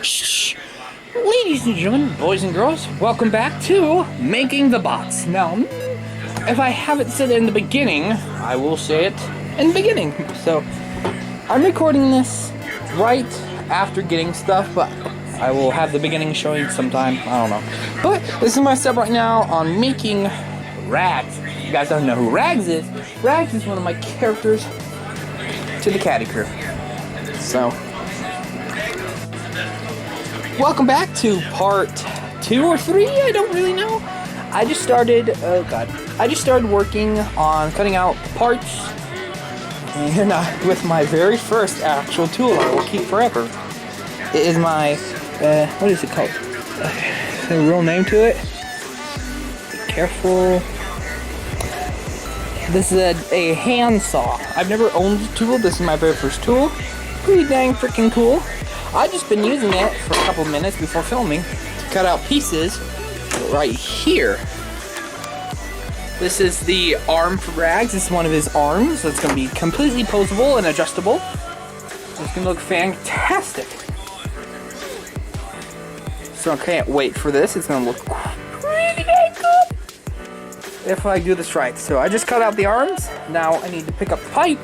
Ladies and gentlemen, boys and girls, welcome back to Making the Bots. Now, if I haven't said it in the beginning, I will say it in the beginning. So, I'm recording this right after getting stuff, but I will have the beginning showing sometime. I don't know. But this is my step right now on making Rags. You guys don't know who Rags is. Rags is one of my characters to the Caty Crew. So, welcome back to part 2 or 3, I don't really know. I just started working on cutting out parts, and with my very first actual tool I will keep forever. It is my, what is it called? Is there a real name to it? Be careful. This is a hand saw. I've never owned a tool. This is my very first tool. Pretty dang freaking cool. I've just been using it for a couple minutes before filming to cut out pieces right here. This is the arm for Rags. This is one of his arms. So it's going to be completely posable and adjustable. It's going to look fantastic. So I can't wait for this. It's going to look pretty dang good if I do this right. So I just cut out the arms. Now I need to pick up the pipe.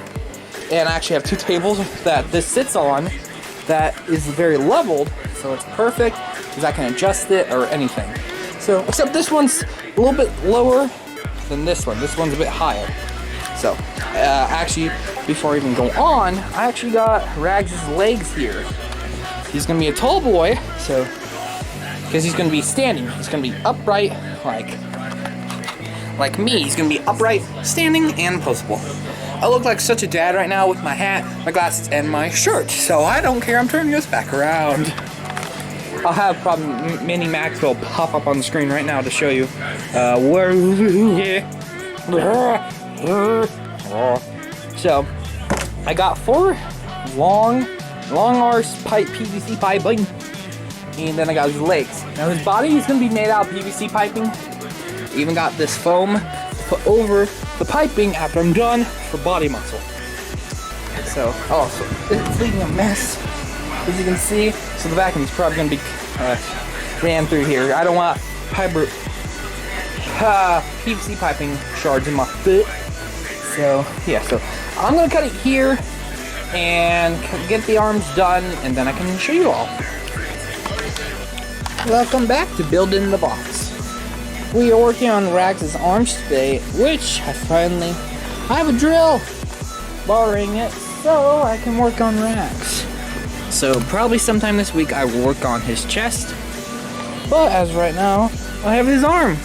And I actually have 2 tables that this sits on that is very leveled, so it's perfect because I can adjust it or anything. So, except this one's a little bit lower than this one. This one's a bit higher. So, actually, before I even go on, I actually got Rags' legs here. He's gonna be a tall boy, so because he's gonna be standing. He's gonna be upright, like me. He's gonna be upright, standing, and posable. I look like such a dad right now with my hat, my glasses, and my shirt, so I don't care. I'm turning this back around. I'll have probably Mini Maxwell pop up on the screen right now to show you where. So, I got 4 long arse pipe, PVC piping, and then I got his legs. Now his body is gonna be made out of PVC piping. Even got this foam to put over the piping after I'm done for body muscle. So it's leaving a mess, as you can see. So the vacuum is probably going to be ran through here. I don't want PVC piping shards in my foot. So yeah, so I'm going to cut it here and get the arms done, and then I can show you all. Welcome back to building the box. We are working on Rags' arms today, which I have a drill borrowing it so I can work on Rags. So probably sometime this week I will work on his chest, but as right now I have his arm.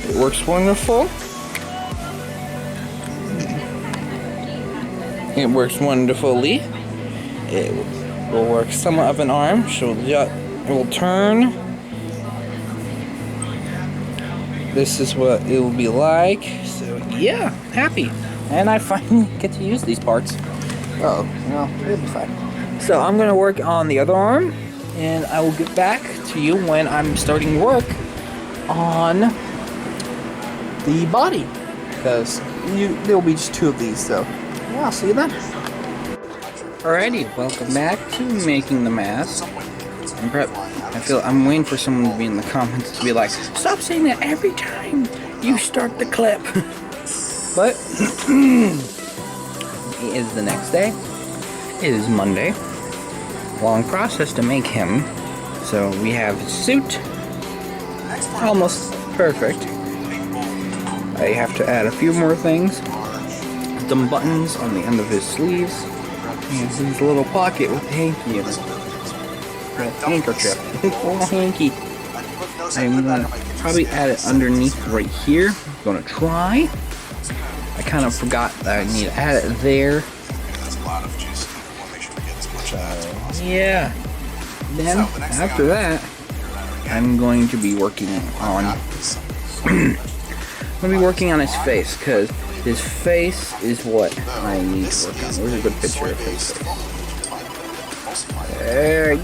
It works wonderful. It works wonderfully. It will work somewhat of an arm, so it will turn. This is what it will be like. So yeah, happy. And I finally get to use these parts. Oh, well, it'll be fine. So I'm gonna work on the other arm, and I will get back to you when I'm starting work on the body. Because there'll be just 2 of these, so yeah, I'll see you then. Alrighty, welcome back to Making the Mask. I'm waiting for someone to be in the comments to be like, stop saying that every time you start the clip. But it is the next day. It is Monday. Long process to make him. So we have his suit. Almost perfect. I have to add a few more things. Some buttons on the end of his sleeves. And his little pocket with a hanky in it. Handkerchief. Little hanky. I'm gonna probably add it underneath right here. I'm gonna try. I kind of forgot that I need to add it there. Yeah. Then after that, I'm going to be working on. I'm gonna be working on his face, because his face is what I need to work on. Where's a good picture of his face?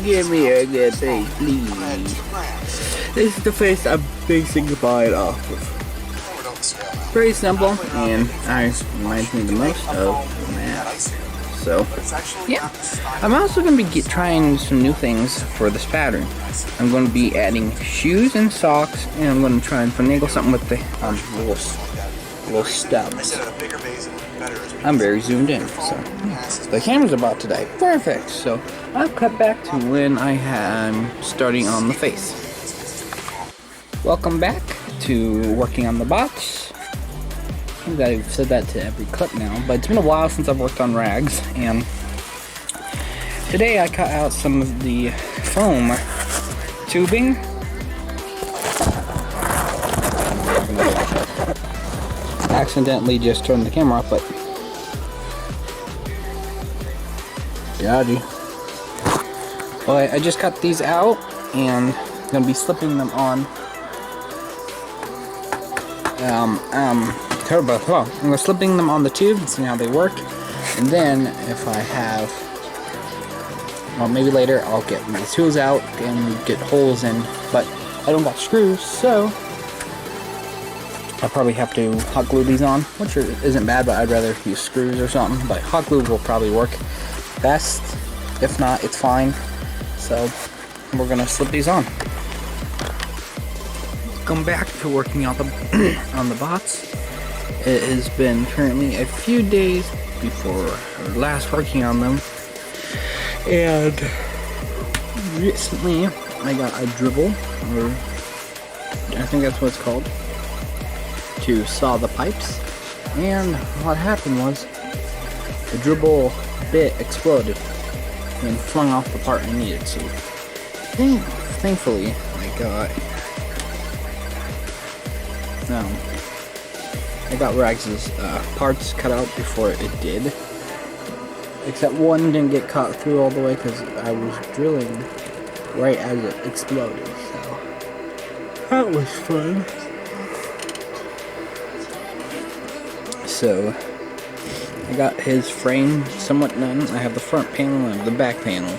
Give me a good face, please. This is the face I'm basing the bite off of. Very simple, and reminds me the most of math. So, yeah. I'm also going to be trying some new things for this pattern. I'm going to be adding shoes and socks, and I'm going to try and finagle something with the little stubs. I'm very zoomed in, so the camera's about to die. Perfect. So I'll cut back to when I am starting on the face. Welcome back to working on the bots. I think I've said that to every clip now, but it's been a while since I've worked on rags, and today I cut out some of the foam tubing. Accidentally just turned the camera off, but well, I just cut these out, and I'm gonna be slipping them on I'm gonna slipping them on the tube and see how they work, and then if I have, well, maybe later I'll get my tools out and get holes in, but I don't got screws, so I'll probably have to hot glue these on, which isn't bad, but I'd rather use screws or something. But hot glue will probably work best. If not, it's fine. So we're gonna slip these on. Come back to working on the on the bots. It has been currently a few days before last working on them, and recently I got a dribble, or I think that's what it's called, to saw the pipes, and what happened was the dribble bit exploded and flung off the part I needed. So thankfully I got Rags' parts cut out before it did, except one didn't get cut through all the way because I was drilling right as it exploded, so that was fun. So I got his frame somewhat done. I have the front panel and the back panel.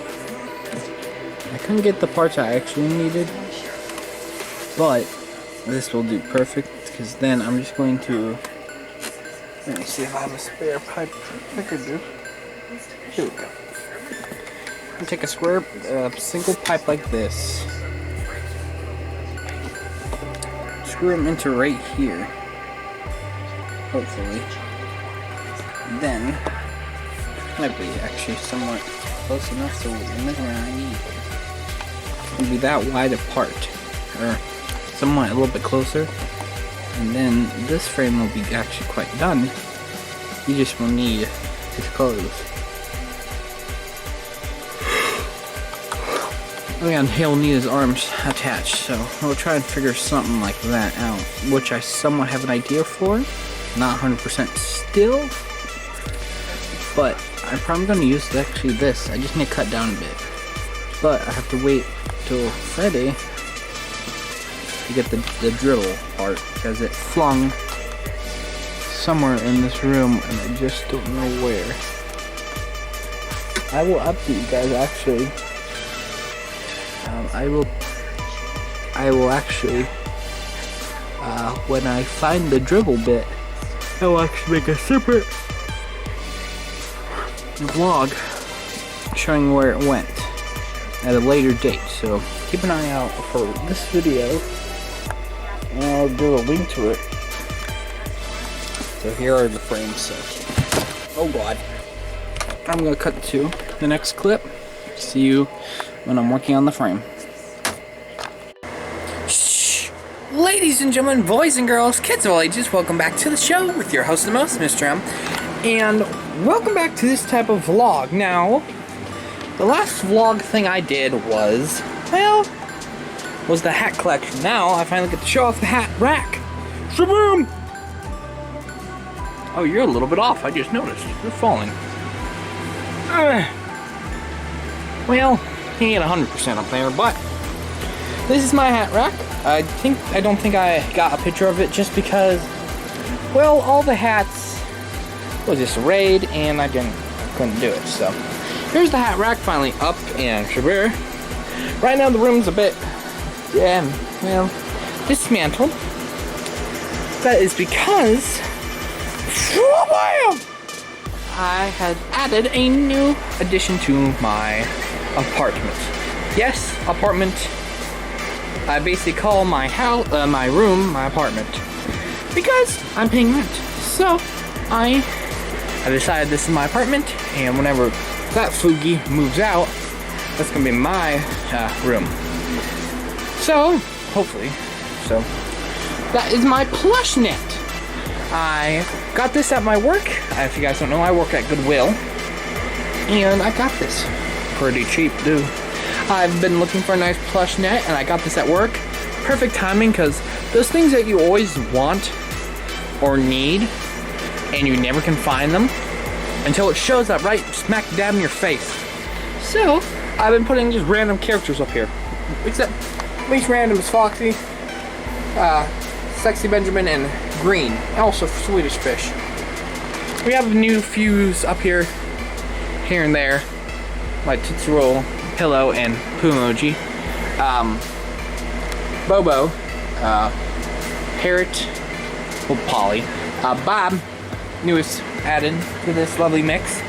I couldn't get the parts I actually needed, but this will do perfect, because then I'm just going to, let me see if I have a spare pipe. I could do. Here we go. I'm gonna take a square single pipe like this, screw them into right here, hopefully. Then might be actually somewhat close enough to the measurement I need. It'll be that wide apart, or somewhat a little bit closer, and then this frame will be actually quite done. You just will need his clothes. Oh yeah, and he'll need his arms attached, so we'll try and figure something like that out, which I somewhat have an idea for. Not 100% still, but I'm probably going to use actually this. I just need to cut down a bit, but I have to wait till Friday to get the dribble part, because it flung somewhere in this room and I just don't know where. I will update you guys actually. I will actually when I find the dribble bit, I will actually make a separate vlog showing where it went at a later date, so keep an eye out for this video, and I'll do a link to it. So here are the frames. So, oh god, I'm gonna cut to the next clip. See you when I'm working on the frame. Shh! Ladies and gentlemen, boys and girls, kids of all ages, welcome back to the show with your host and most, Mr. M. And welcome back to this type of vlog. Now, the last vlog thing I did was, well, was the hat collection. Now, I finally get to show off the hat rack. Shaboom! Oh, you're a little bit off, I just noticed. You're falling. Well, he ain't 100% up there, but this is my hat rack. I don't think I got a picture of it just because, well, all the hats was just arrayed and I couldn't do it. So here's the hat rack finally up and shabir. Right now the room's a bit, well, dismantled. That is because I had added a new addition to my apartment. Yes, apartment. I basically call my house, my room, my apartment, because I'm paying rent. So I decided this is my apartment, and whenever that Fugi moves out, that's gonna be my room. So hopefully, that is my plush net. I got this at my work. If you guys don't know, I work at Goodwill, and I got this pretty cheap, dude. I've been looking for a nice plush net, and I got this at work. Perfect timing, because those things that you always want or need, and you never can find them until it shows up right smack dab in your face. So I've been putting just random characters up here, except least random is Foxy, Sexy Benjamin, and Green, and also Swedish Fish. We have new fuse up here and there, like Tootsie Roll, Pillow, and Poo Emoji. Bobo, Parrot, well, Polly, Bob, newest added to this lovely mix.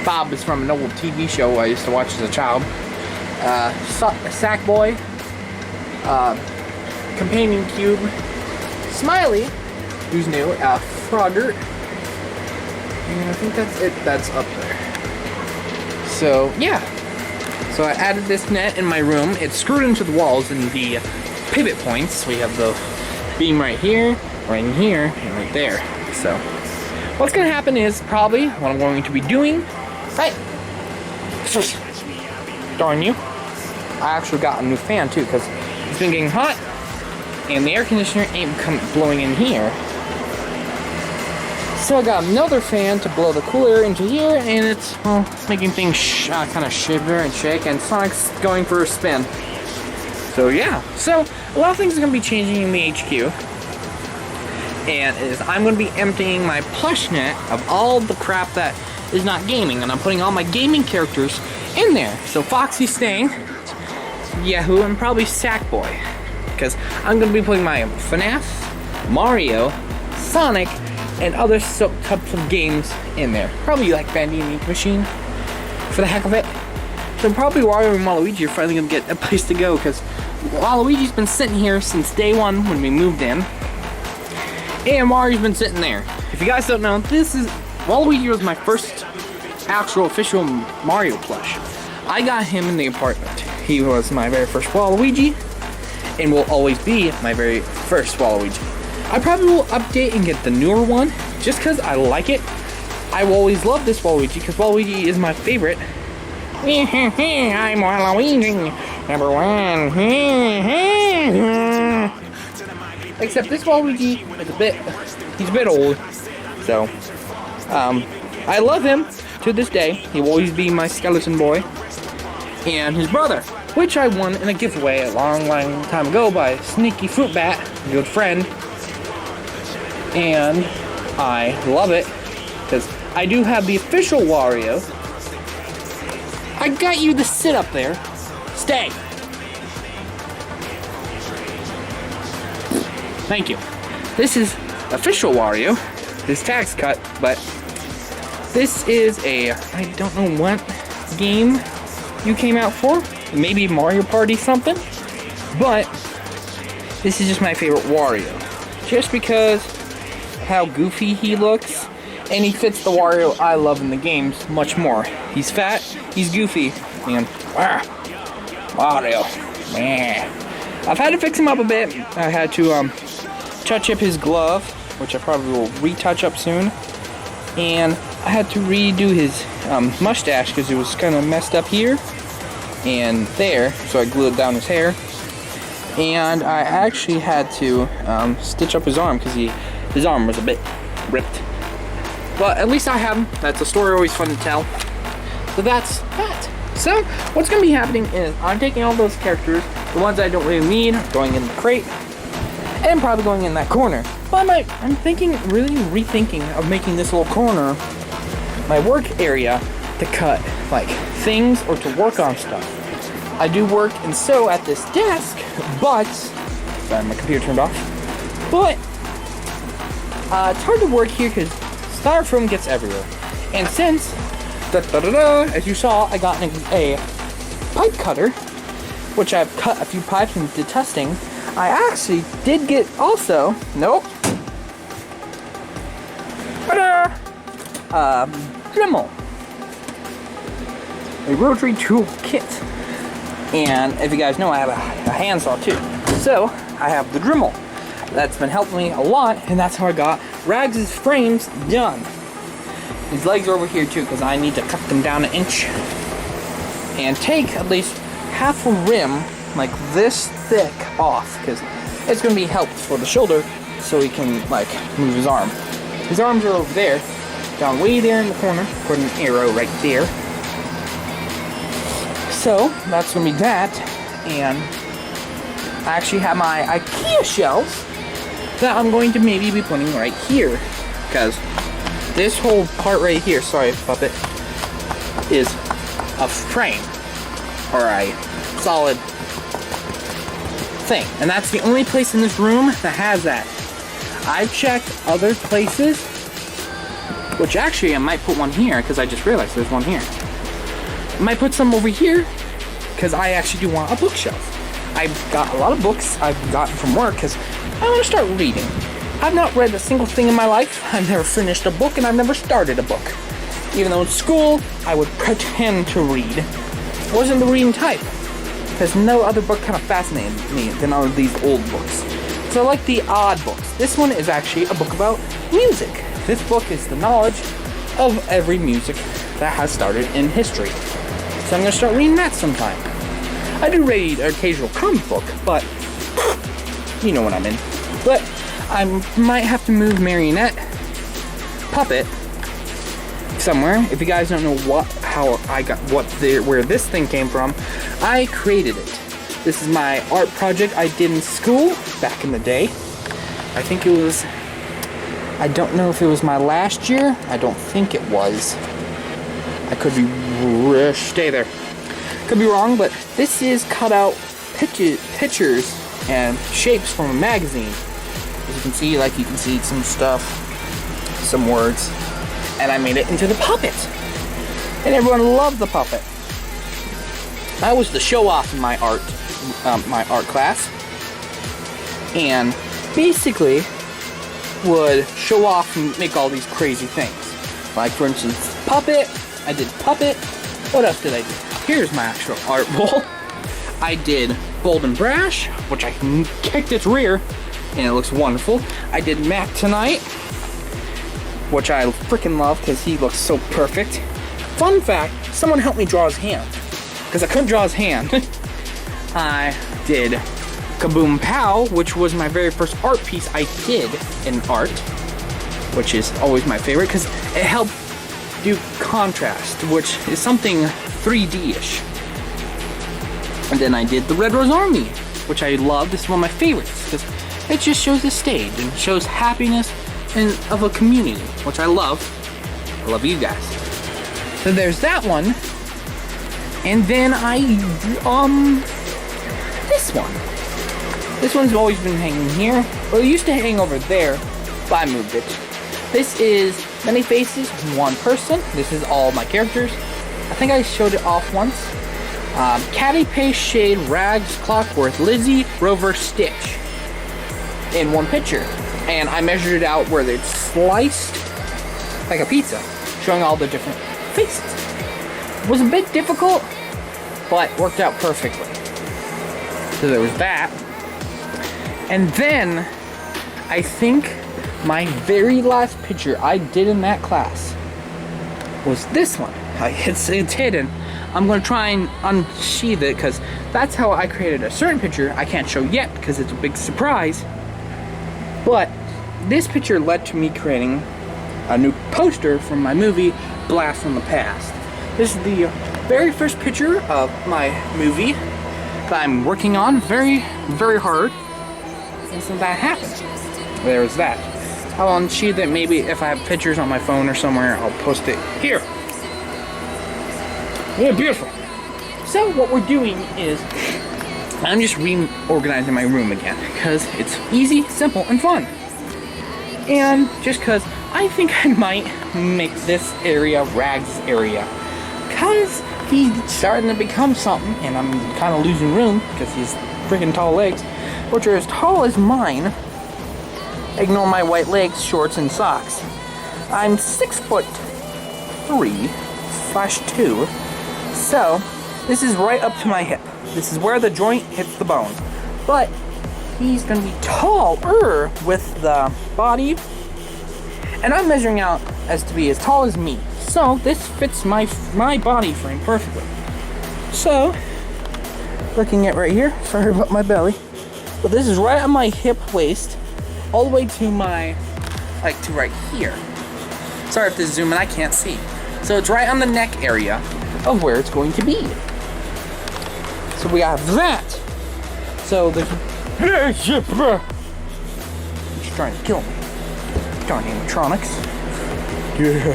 Bob is from an old TV show I used to watch as a child. Sackboy, Companion Cube, Smiley, who's new, Frogger, and I think that's it that's up there. So, yeah. So I added this net in my room. It's screwed into the walls in the pivot points. We have the beam right here, right in here, and right there. So what's gonna happen is probably what I'm going to be doing. Right. Darn you. I actually got a new fan too, because it's been getting hot and the air conditioner ain't blowing in here. So I got another fan to blow the cool air into here, and it's, well, making things kind of shiver and shake, and Sonic's going for a spin. So yeah, so a lot of things are going to be changing in the HQ. And I'm going to be emptying my plush net of all the crap that is not gaming, and I'm putting all my gaming characters in there. So Foxy's staying, Yahoo, and probably Sackboy, because I'm going to be putting my FNAF, Mario, Sonic, and other types of games in there. Probably like Bandy and Ink Machine, for the heck of it. So probably Wario and Waluigi are finally going to get a place to go, because Waluigi's been sitting here since day one when we moved in, and Mario's been sitting there. If you guys don't know, Waluigi was my first actual official Mario plush. I got him in the apartment. He was my very first Waluigi, and will always be my very first Waluigi. I probably will update and get the newer one, just because I like it. I will always love this Waluigi, because Waluigi is my favorite. I'm Waluigi, number one. Except this Waluigi is he's a bit old. So, I love him to this day. He will always be my skeleton boy. And his brother, which I won in a giveaway a long time ago by Sneaky Fruitbat, a good friend. And I love it, because I do have the official Wario. I got you to sit up there. Stay. Thank you. This is official Wario. This tag's cut, but this is I don't know what game you came out for. Maybe Mario Party something. But this is just my favorite Wario. Just because how goofy he looks, and he fits the Wario I love in the games much more. He's fat, he's goofy, and Wario, man. I've had to fix him up a bit. I had to touch up his glove, which I probably will retouch up soon, and I had to redo his mustache because it was kind of messed up here and there, so I glued down his hair, and I actually had to stitch up his arm because his arm was a bit ripped. But at least I have him. That's a story always fun to tell. So that's that. So what's going to be happening is I'm taking all those characters, the ones I don't really need, going in the crate, and probably going in that corner. But I'm really rethinking of making this little corner my work area to cut like things or to work on stuff. I do work and sew at this desk, but sorry, my computer turned off. But it's hard to work here because styrofoam gets everywhere. And since, as you saw, I got a pipe cutter, which I've cut a few pipes and did testing. I actually did get also, Dremel, a rotary tool kit. And if you guys know, I have a handsaw too. So I have the Dremel. That's been helping me a lot, and that's how I got Rags' frames done. These legs are over here too, because I need to cut them down 1 inch and take at least half a rim like this thick off, because it's going to be helpful for the shoulder so he can like move his arm. His arms are over there, down way there in the corner. Put an arrow right there. So that's going to be that, and I actually have my IKEA shelves that I'm going to maybe be putting right here, because this whole part right here, sorry puppet, is a frame or a solid thing, and that's the only place in this room that has that. I've checked other places, which actually I might put one here because I just realized there's one here. I might put some over here because I actually do want a bookshelf. I've got a lot of books I've gotten from work because I want to start reading. I've not read a single thing in my life. I've never finished a book, and I've never started a book. Even though in school, I would pretend to read. I wasn't the reading type, because no other book kind of fascinated me than all of these old books. So I like the odd books. This one is actually a book about music. This book is the knowledge of every music that has started in history. So I'm going to start reading that sometime. I do read an occasional comic book, but you know what I'm in. But I might have to move Marionette Puppet somewhere. If you guys don't know where this thing came from, I created it. This is my art project I did in school back in the day. I think it was, I don't know if it was my last year. I don't think it was. I could be, stay there. Could be wrong, but this is cut out pictures and shapes from a magazine. As you can see, some stuff, some words, and I made it into the puppet. And everyone loved the puppet. I was the show off in my art class, and basically would show off and make all these crazy things. Like for instance, puppet. I did puppet. What else did I do? Here's my actual art bowl. I did Bold and Brash, which I kicked its rear, and it looks wonderful. I did Mac Tonight, which I freaking love because he looks so perfect. Fun fact, someone helped me draw his hand, because I couldn't draw his hand. I did Kaboom Pow, which was my very first art piece I did in art, which is always my favorite because it helped do contrast, which is something 3D-ish. And then I did the Red Rose Army, which I love. This is one of my favorites because it just shows the stage and shows happiness and of a community, which I love. I love you guys. So there's that one. And then this one. This one's always been hanging here. Well, it used to hang over there, but I moved it. This is Many Faces, One Person. This is all my characters. I think I showed it off once. Caty, Pace, Shade, Rags, Clockwork, Lizzie, Rover, Stitch in one picture. And I measured it out where it's sliced like a pizza, showing all the different faces. It was a bit difficult, but worked out perfectly. So there was that. And then I think my very last picture I did in that class was this one. It's hidden. I'm going to try and unsheath it because that's how I created a certain picture I can't show yet because it's a big surprise. But this picture led to me creating a new poster from my movie Blast from the Past. This is the very first picture of my movie that I'm working on very, very hard. And so that happened. There's that. I'll unsheath it maybe if I have pictures on my phone or somewhere. I'll post it here. Yeah, beautiful. So what we're doing is I'm just reorganizing my room again because it's easy, simple, and fun. And just because I think I might make this area Rags' area. Because he's starting to become something, and I'm kind of losing room because he's freaking tall legs, which are as tall as mine. Ignore my white legs, shorts, and socks. I'm 6'3/2", so this is right up to my hip. This is where the joint hits the bone. But he's gonna be taller with the body, and I'm measuring out as to be as tall as me. So this fits my body frame perfectly. So, looking at right here, sorry about my belly, but this is right on my hip waist, all the way to my, like to right here. Sorry if this is zooming, I can't see. So it's right on the neck area of where it's going to be. So we have that. So there's, he's trying to kill me. Darn animatronics. Yeah.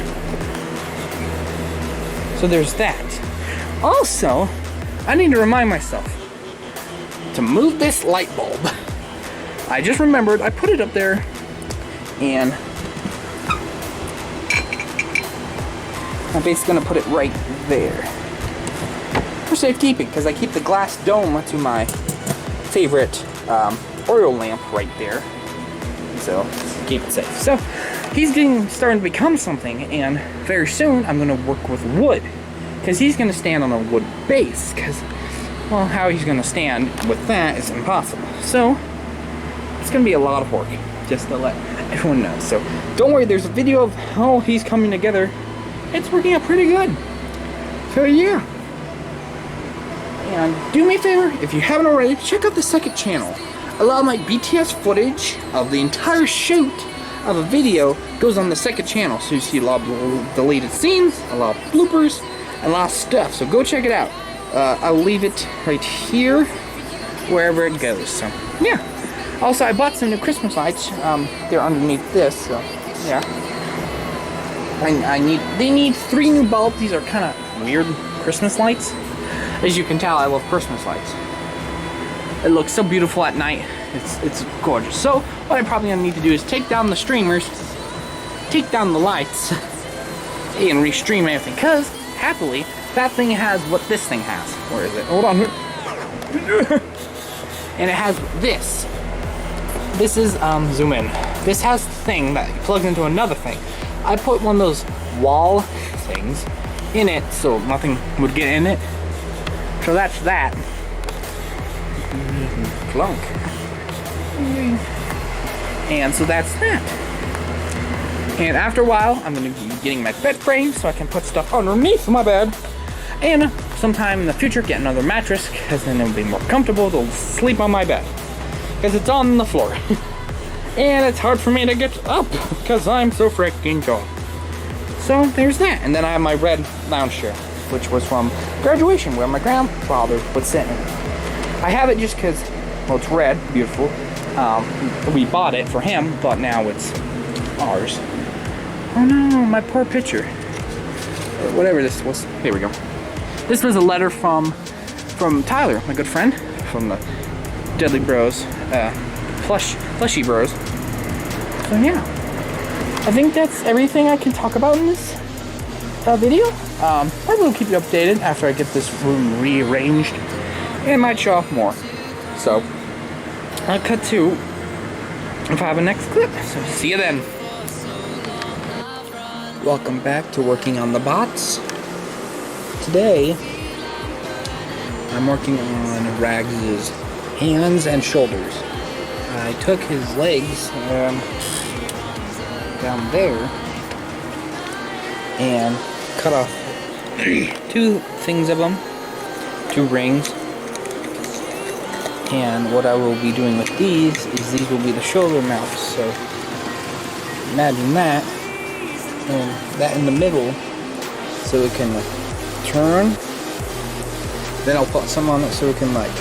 So there's that. Also, I need to remind myself to move this light bulb. I just remembered I put it up there, and I'm basically gonna put it right there for safekeeping, because I keep the glass dome to my favorite oil lamp right there, so keep it safe. So he's starting to become something, and very soon I'm gonna work with wood, because he's gonna stand on a wood base. Because, well, how he's gonna stand with that is impossible. So it's gonna be a lot of work, just to let everyone know. So don't worry, there's a video of how he's coming together. It's working out pretty good. So yeah. And do me a favor, if you haven't already, check out the second channel. A lot of my BTS footage of the entire shoot of a video goes on the second channel. So you see a lot of deleted scenes, a lot of bloopers, and a lot of stuff. So go check it out. I'll leave it right here, wherever it goes. So yeah. Also, I bought some new Christmas lights. They're underneath this, so yeah. They need 3 new bulbs. These are kind of weird Christmas lights. As you can tell, I love Christmas lights. It looks so beautiful at night. It's gorgeous. So what I'm probably gonna need to do is take down the streamers, take down the lights, and restream everything. Cause happily, that thing has what this thing has. Where is it? Hold on. And it has this. This is zoom in. This has the thing that plugs into another thing. I put one of those wall things in it so nothing would get in it. So that's that. Clunk. And so that's that. And after a while, I'm going to be getting my bed frame so I can put stuff underneath my bed. And sometime in the future, get another mattress, because then it'll be more comfortable to sleep on my bed. Because it's on the floor. And it's hard for me to get up, because I'm so freaking tall. So there's that. And then I have my red lounge chair, which was from graduation, where my grandfather would sit in. I have it just because, well, it's red, beautiful. We bought it for him, but now it's ours. Oh no, my poor picture. Whatever this was. There we go. This was a letter from Tyler, my good friend, from the Deadly Bros, Plushy Bros. So yeah, I think that's everything I can talk about in this video. I will keep you updated after I get this room rearranged, and might show off more. So I'll cut to if I have a next clip. So see you then. Welcome back to working on the bots. Today I'm working on Rags' hands and shoulders. I took his legs down there and cut off 2 things of them, 2 rings. And what I will be doing with these is these will be the shoulder mounts. So imagine that, and that in the middle, so it can turn. Then I'll put some on it so it can like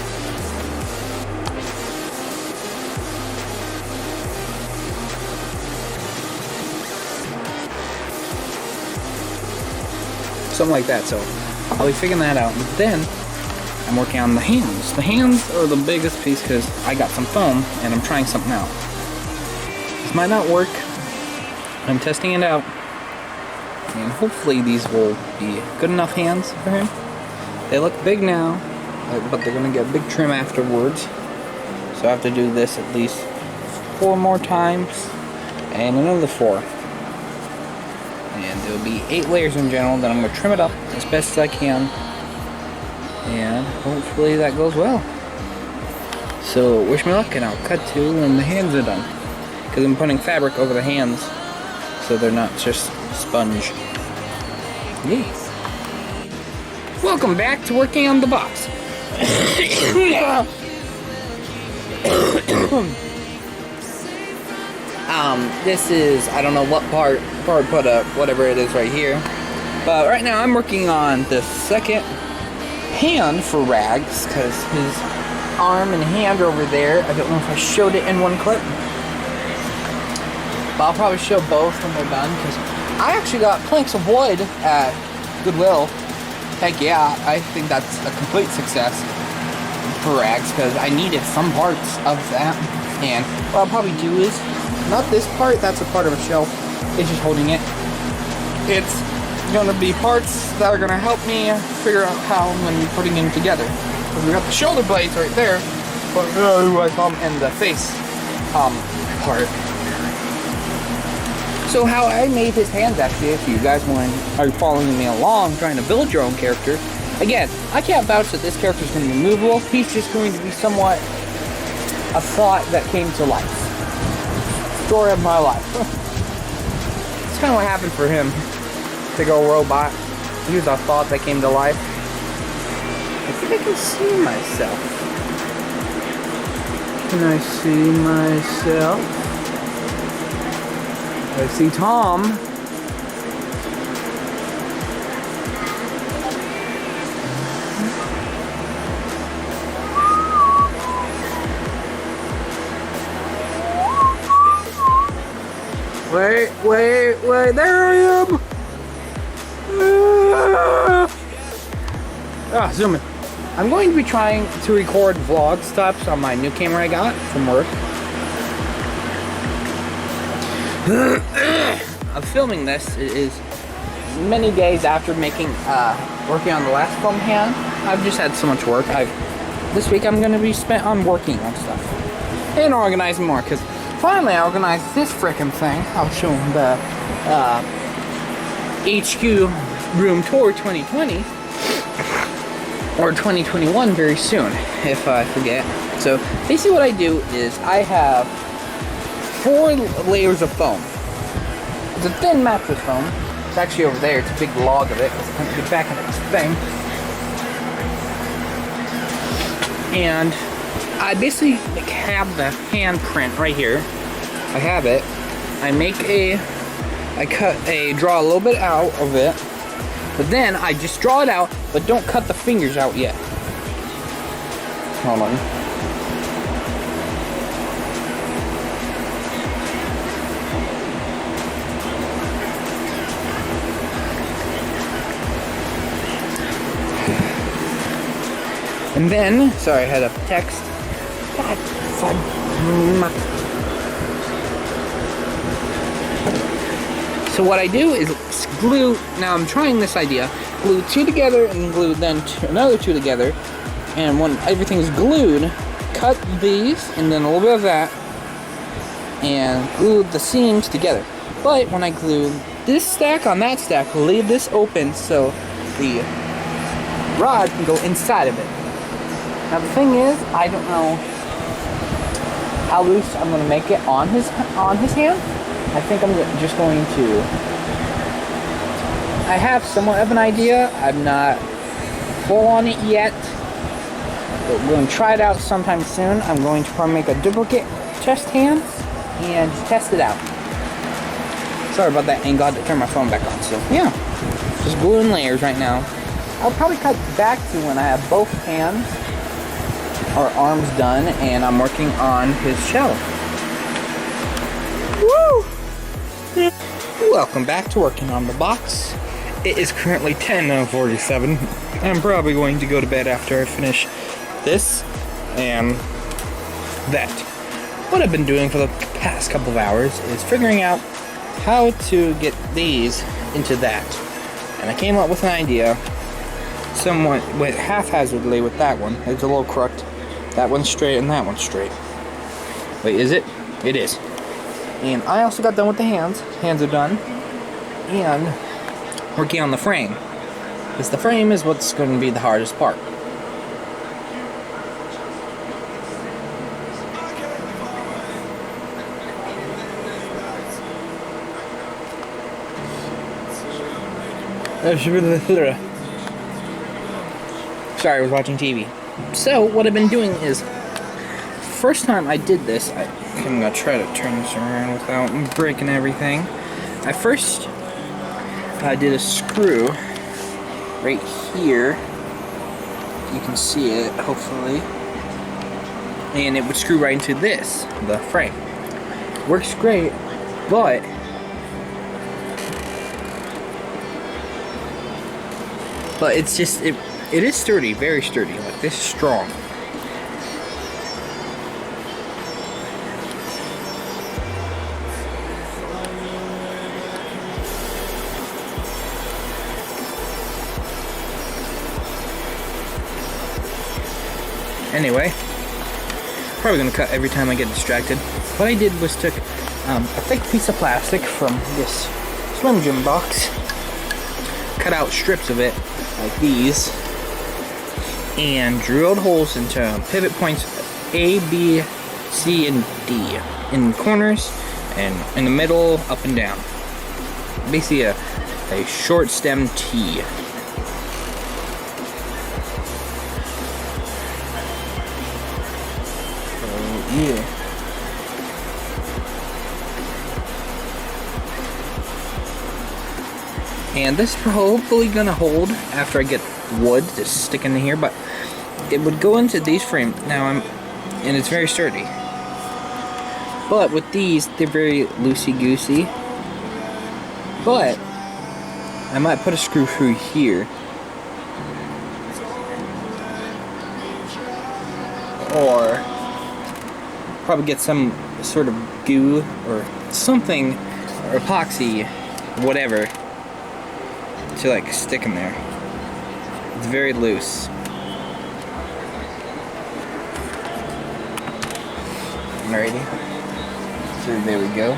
something like that. So I'll be figuring that out, and then I'm working on the hands. The hands are the biggest piece because I got some foam and I'm trying something out. This might not work. I'm testing it out. And hopefully these will be good enough hands for him. They look big now, but they're gonna get a big trim afterwards. So I have to do this at least 4 more times, and another 4. And there'll be 8 layers in general. Then I'm gonna trim it up as best as I can, and hopefully that goes well. So wish me luck, and I'll cut to when the hands are done. Because I'm putting fabric over the hands, so they're not just sponge. Yes. Welcome back to working on the box. This is, I don't know what part put up, whatever it is right here. But right now I'm working on the second hand for Rags, because his arm and hand are over there. I don't know if I showed it in one clip, but I'll probably show both when they're done, because I actually got planks of wood at Goodwill. Heck yeah, I think that's a complete success for Rags, because I needed some parts of that. And what I'll probably do is, not this part, that's a part of a shelf, it's just holding it. It's gonna be parts that are gonna help me figure out how I'm gonna be putting them together. Because we got the shoulder blades right there, but I call them in the face part. So how I made his hands, actually, if you guys are following me along trying to build your own character, again, I can't vouch that this character is going to be movable. He's just going to be somewhat a thought that came to life. Story of my life. It's kind of what happened for him. Big old robot. He was a thought that came to life. I think I can see myself. Can I see myself? I see Tom. Wait, there I am! Zoom in. I'm going to be trying to record vlog stops on my new camera I got from work. I'm filming this. It is many days after working on the last foam hand. I've just had so much work. This week I'm going to be spent on working on stuff and organizing more, because finally I organized this frickin' thing. I'll show them the HQ room tour 2020 or 2021 very soon if I forget. So basically what I do is I have 4 layers of foam. It's a thin mattress foam. It's actually over there. It's a big log of it. I can't get back into this thing. And I basically have the handprint right here. I have it. I draw a little bit out of it, but then I just draw it out, but don't cut the fingers out yet. Hold on. And then, sorry, I had a text. God, so what I do is glue, now I'm trying this idea, glue 2 together and glue then another 2 together, and when everything's glued, cut these and then a little bit of that, and glue the seams together. But when I glue this stack on that stack, leave this open so the rod can go inside of it. Now the thing is, I don't know how loose I'm going to make it on his hand. I think I'm just going to... I have somewhat of an idea. I'm not full on it yet. But we're going to try it out sometime soon. I'm going to probably make a duplicate chest hand and test it out. Sorry about that, and got to turn my phone back on. So yeah, just gluing layers right now. I'll probably cut back to when I have both hands or arms done and I'm working on his shell. Woo! Welcome back to working on the box. It is currently 10:47. I'm probably going to go to bed after I finish this and that. What I've been doing for the past couple of hours is figuring out how to get these into that. And I came up with an idea somewhat with haphazardly with that one. It's a little crooked. That one's straight and that one's straight. Wait, is it? It is. And I also got done with the hands. Hands are done. And working on the frame. Because the frame is what's going to be the hardest part. Sorry, I was watching TV. So, what I've been doing is, first time I did this, I'm gonna try to turn this around without breaking everything. I did a screw right here. You can see it, hopefully. And it would screw right into this, the frame. Works great, but it's just, it is sturdy, very sturdy. Like, this is strong. Anyway, probably gonna cut every time I get distracted. What I did was took a thick piece of plastic from this Slim Jim box, cut out strips of it, like these, and drilled holes into pivot points A, B, C, and D in corners and in the middle, up and down. Basically a short stem T. Yeah. And this is probably gonna hold after I get wood to stick in here, but it would go into these frames now. And it's very sturdy. But with these, they're very loosey-goosey. But I might put a screw through here, or probably get some sort of goo or something, or epoxy, whatever, to like stick in there. It's very loose. Alrighty. So there we go.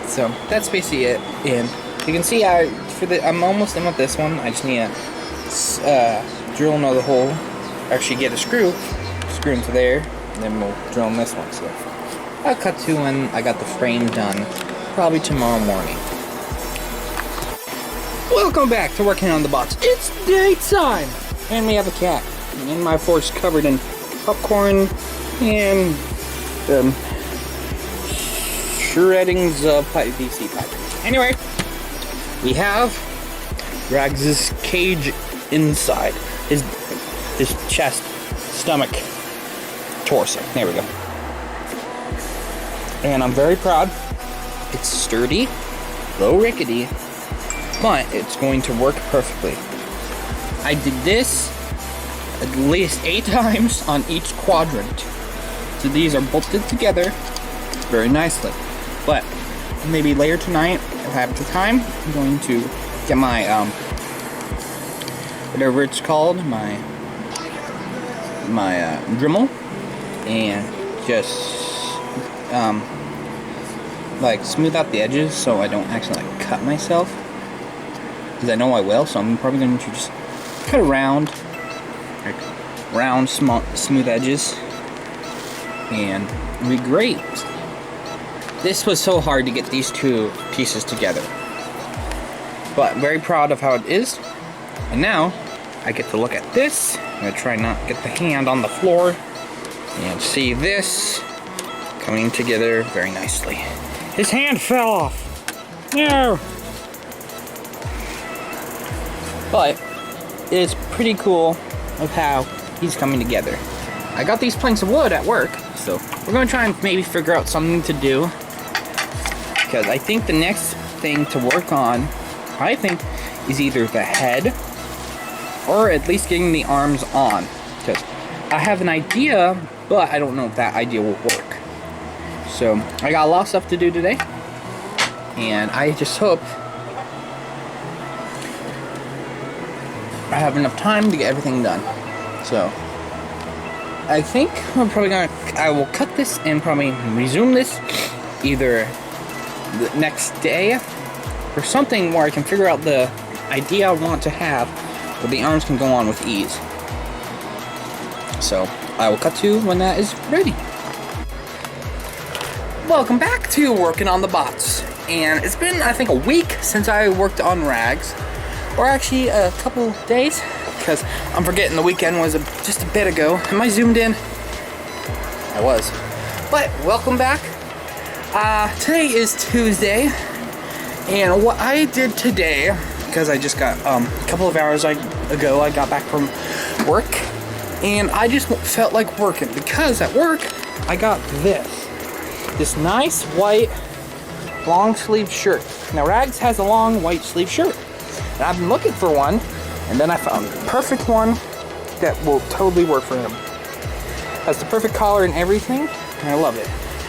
So that's basically it. And you can see I'm almost done with this one. I just need to drill another hole. Actually get a screw into there, and then we'll drill in this one. So I'll cut to when I got the frame done, probably tomorrow morning. Welcome back to working on the box. It's daytime, and we have a cat, and my floor's covered in popcorn and shreddings of PVC pipe. Anyway, we have Rags' cage inside his chest, stomach, torso. There we go. And I'm very proud. It's sturdy, low rickety, but it's going to work perfectly. I did this at least 8 times on each quadrant. So these are bolted together very nicely. But maybe later tonight, if I have the time, I'm going to get my whatever it's called, my Dremel, and just like smooth out the edges so I don't actually like cut myself, because I know I will. So I'm probably going to just cut around, like round, smooth edges, and it'll be great. This was so hard to get these two pieces together, but very proud of how it is. And now I get to look at this. I'm gonna try not to get the hand on the floor and see this coming together very nicely. His hand fell off. No. But it's pretty cool of how he's coming together. I got these planks of wood at work, so we're gonna try and maybe figure out something to do, because I think the next thing to work on, I think, is either the head or at least getting the arms on, because I have an idea, but I don't know if that idea will work. So I got a lot of stuff to do today, and I just hope I have enough time to get everything done. So I think I will cut this and probably resume this either the next day or something where I can figure out the idea I want to have where the arms can go on with ease. So I will cut to when that is ready. Welcome back to working on the bots. And it's been, I think, a week since I worked on rags. Or actually a couple days, because I'm forgetting the weekend was just a bit ago. Am I zoomed in? I was. But welcome back. Today is Tuesday, and what I did today, because I just got a couple of hours ago, I got back from work, and I just felt like working because at work I got this nice white long sleeve shirt. Now Rags has a long white sleeve shirt. And I've been looking for one, and then I found the perfect one that will totally work for him. Has the perfect collar and everything, and I love it.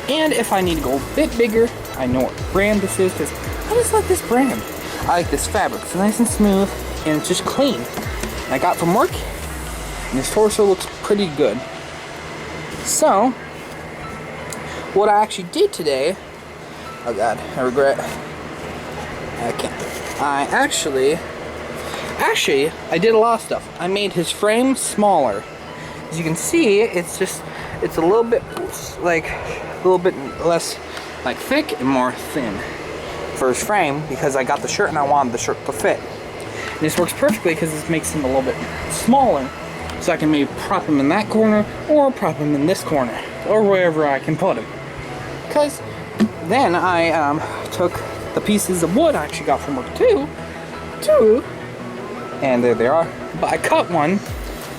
And if I need to go a bit bigger, I know what brand this is, because I just like this brand. I like this fabric. It's nice and smooth, and it's just clean. And I got it from work, and his torso looks pretty good. So, what I actually did today, oh god, I regret. I can't. I actually, I did a lot of stuff. I made his frame smaller. As you can see, it's a little bit, less, like, thick and more thin for his frame, because I got the shirt and I wanted the shirt to fit. And this works perfectly because this makes him a little bit smaller, so I can maybe prop him in that corner, or prop him in this corner, or wherever I can put him. Because then I took the pieces of wood I actually got from work too, and there they are. But I cut one,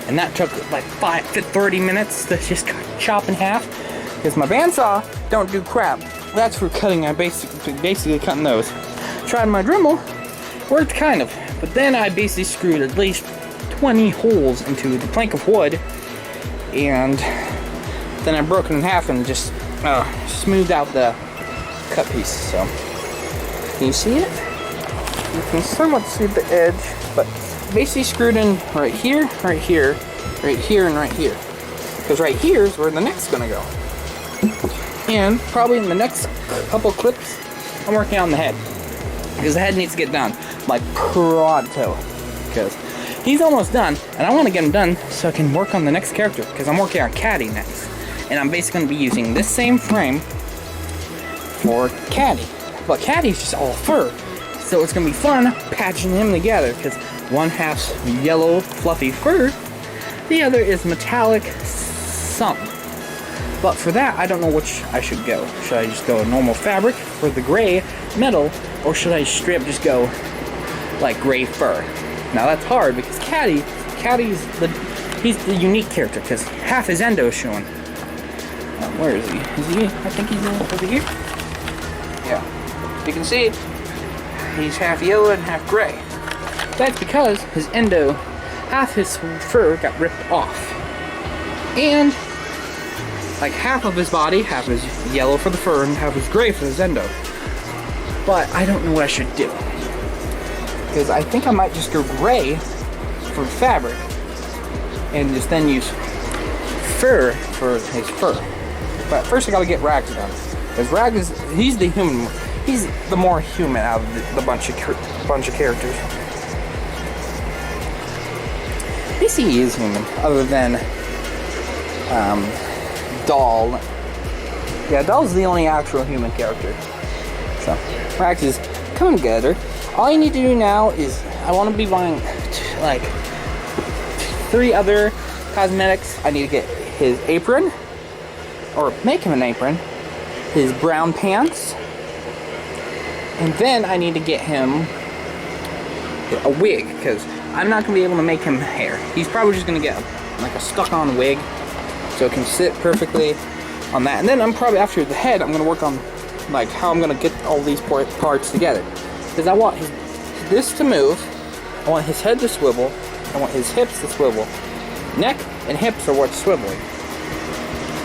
and that took like 30 minutes to just chop in half, because my bandsaw don't do crap. That's for cutting. I basically cutting those. Tried my Dremel, worked kind of, but then I basically screwed at least 20 holes into the plank of wood, and then I broke it in half and just smoothed out the cut piece. So. Can you see it? You can somewhat see the edge, but basically screwed in right here, right here, right here, and right here. Because right here is where the neck's gonna go. And probably in the next couple clips, I'm working on the head. Because the head needs to get done, like pronto. Because he's almost done, and I want to get him done so I can work on the next character. Because I'm working on Caty next. And I'm basically going to be using this same frame for Caty. But Caty's just all fur, so it's gonna be fun patching him together, because one half's yellow fluffy fur, the other is metallic something. But for that, I don't know which I should go. Should I just go normal fabric for the gray metal, or should I straight up just go like gray fur? Now that's hard, because Caty's the unique character, because half his endo is showing. Where is he? I think he's over here. Yeah. You can see he's half yellow and half gray. That's because his endo, half his fur got ripped off. And like half of his body, half is yellow for the fur and half is gray for his endo. But I don't know what I should do. Because I think I might just go gray for fabric and just then use fur for his fur. But first I gotta get Rags done. Because Rags he's the human. He's the more human out of the bunch of characters. Basically, he is human, other than Doll. Yeah, Doll's the only actual human character. So, Rags is coming together. All you need to do now is, I want to be buying like 3 other cosmetics. I need to get his apron, or make him an apron, his brown pants. And then I need to get him a wig, because I'm not going to be able to make him hair. He's probably just going to get like a stuck-on wig, so it can sit perfectly on that. And then I'm probably, after the head, I'm going to work on like how I'm going to get all these parts together. Because I want this to move, I want his head to swivel, I want his hips to swivel. Neck and hips are what's swiveling.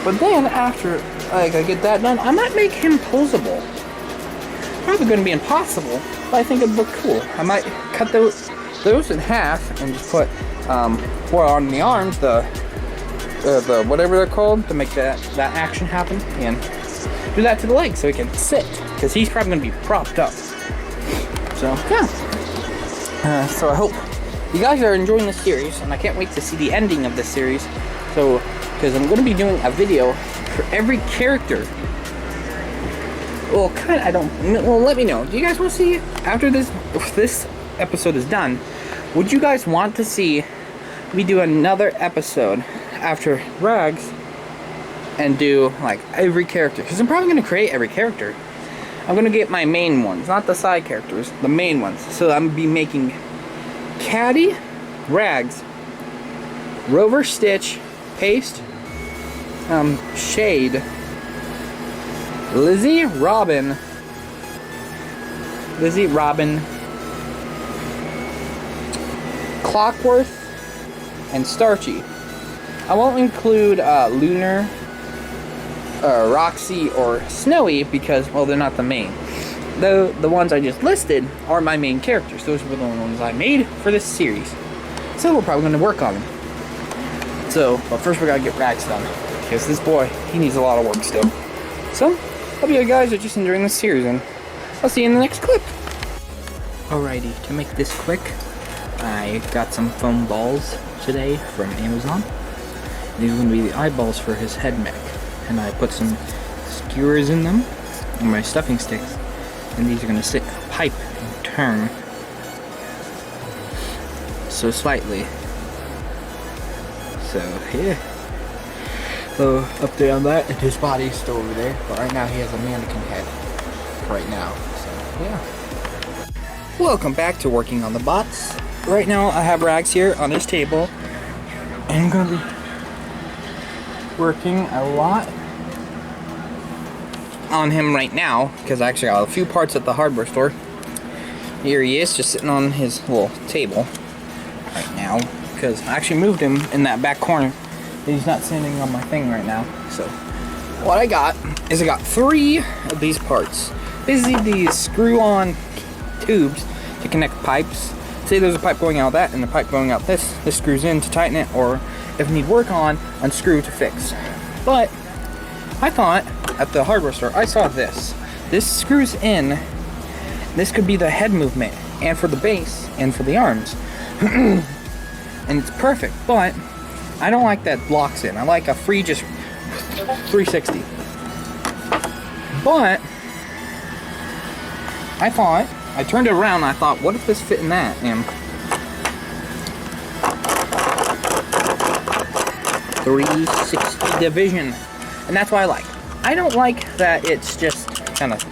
But then after like I get that done, I might make him posable. Probably going to be impossible, but I think it'd look cool. I might cut those in half and just put well, on the arms the whatever they're called to make that action happen, and do that to the legs so he can sit, because he's probably going to be propped up. So yeah. So I hope you guys are enjoying this series, and I can't wait to see the ending of this series. So, because I'm going to be doing a video for every character. Well, kind of, I don't. Well, let me know. Do you guys want to see after this episode is done? Would you guys want to see me do another episode after Rags and do like every character? Because I'm probably going to create every character. I'm going to get my main ones, not the side characters, the main ones. So I'm going to be making Caty, Rags, Rover, Stitch, Paste, Shade, Lizzie, Robin, Clockworth, and Starchy. I won't include Lunar, Roxy, or Snowy because, well, they're not the main. Though the ones I just listed are my main characters. Those were the ones I made for this series. So we're probably going to work on them. So, but first we got to get Rags done, because this boy, he needs a lot of work still. So, hope you guys are just enjoying this series, and I'll see you in the next clip. Alrighty, to make this quick, I got some foam balls today from Amazon. These are going to be the eyeballs for his head mech. And I put some skewers in them, and my stuffing sticks. And these are going to sit in a pipe and turn. So slightly. So, yeah. So, update on that. And his body's still over there. But right now he has a mannequin head. Right now. So, yeah. Welcome back to working on the bots. Right now I have Rags here on his table. And I'm going to be working a lot on him right now, because I actually got a few parts at the hardware store. Here he is, just sitting on his little table right now, because I actually moved him in that back corner. He's not sitting on my thing right now. So what I got is I got 3 of these parts. Basically these screw-on tubes to connect pipes. Say there's a pipe going out that and a pipe going out this. This screws in to tighten it, or if need work on, unscrew to fix. But I thought at the hardware store, I saw this. This screws in. This could be the head movement, and for the base, and for the arms. And it's perfect, but I don't like that locks in. I like a free, just 360. But I thought, I turned it around and I thought, what if this fit in that? And 360 division. And that's what I like. I don't like that it's just kind of,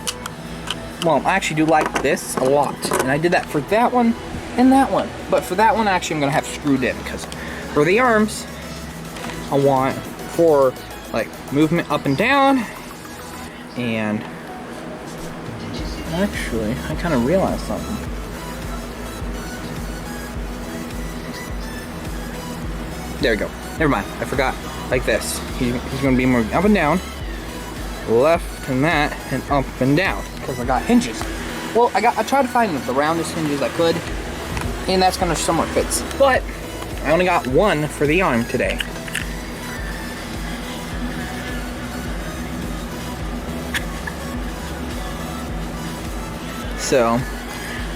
well, I actually do like this a lot. And I did that for that one and that one. But for that one, actually, I'm going to have screwed in, because for the arms, I want for, like, movement up and down. And actually, I kind of realized something. There we go. Never mind. I forgot. Like this. He's going to be more up and down, left and that, and up and down, because I got hinges. Well, I tried to find the roundest hinges I could, and that's going to somewhat fits. But I only got 1 for the arm today. So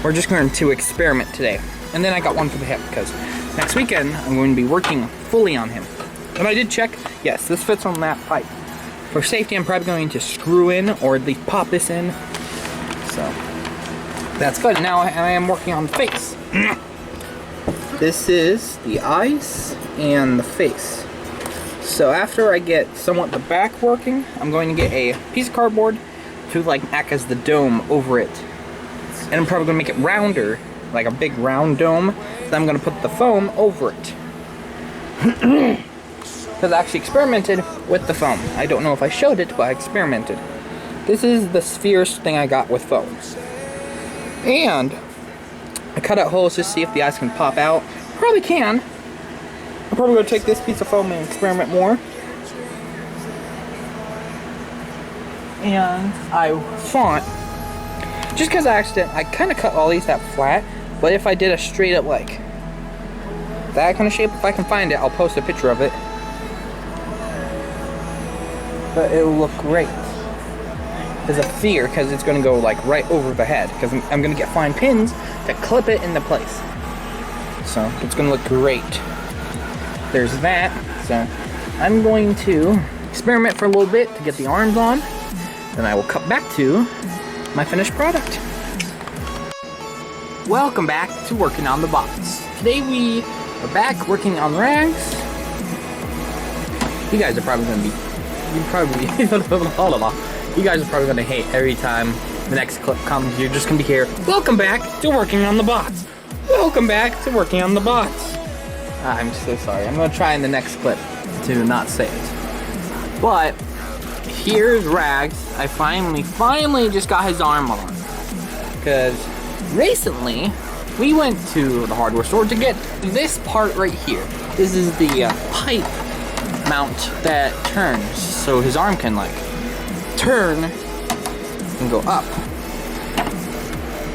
we're just going to experiment today. And then I got 1 for the hip, because next weekend I'm going to be working fully on him. And I did check, yes, this fits on that pipe. For safety, I'm probably going to screw in, or at least pop this in. So that's good. Now I am working on the face. This is the eyes and the face. So after I get somewhat the back working, I'm going to get a piece of cardboard to like act as the dome over it. And I'm probably going to make it rounder, like a big round dome. Then I'm going to put the foam over it. Because I actually experimented with the foam. I don't know if I showed it, but I experimented. This is the spheres thing I got with foam. And I cut out holes just to see if the eyes can pop out. Probably can. I'm probably going to take this piece of foam and experiment more. and I font. Just because I kind of cut all these out flat, but if I did a straight up like that kind of shape, if I can find it, I'll post a picture of it. But it'll look great. There's a fear because it's going to go like right over the head, because I'm going to get fine pins to clip it into place. So it's going to look great. There's that. So I'm going to experiment for a little bit to get the arms on. Then I will cut back to my finished product. Welcome back to working on the box. Today we are back working on rags. You guys are probably going to be, you guys are probably going to hate every time the next clip comes. You're just going to be here. Welcome back to working on the bots. Welcome back to working on the bots. I'm so sorry. I'm going to try in the next clip to not say it. But here's Rags. I finally just got his arm on. Because recently we went to the hardware store to get this part right here. This is the pipe mount that turns so his arm can like turn and go up.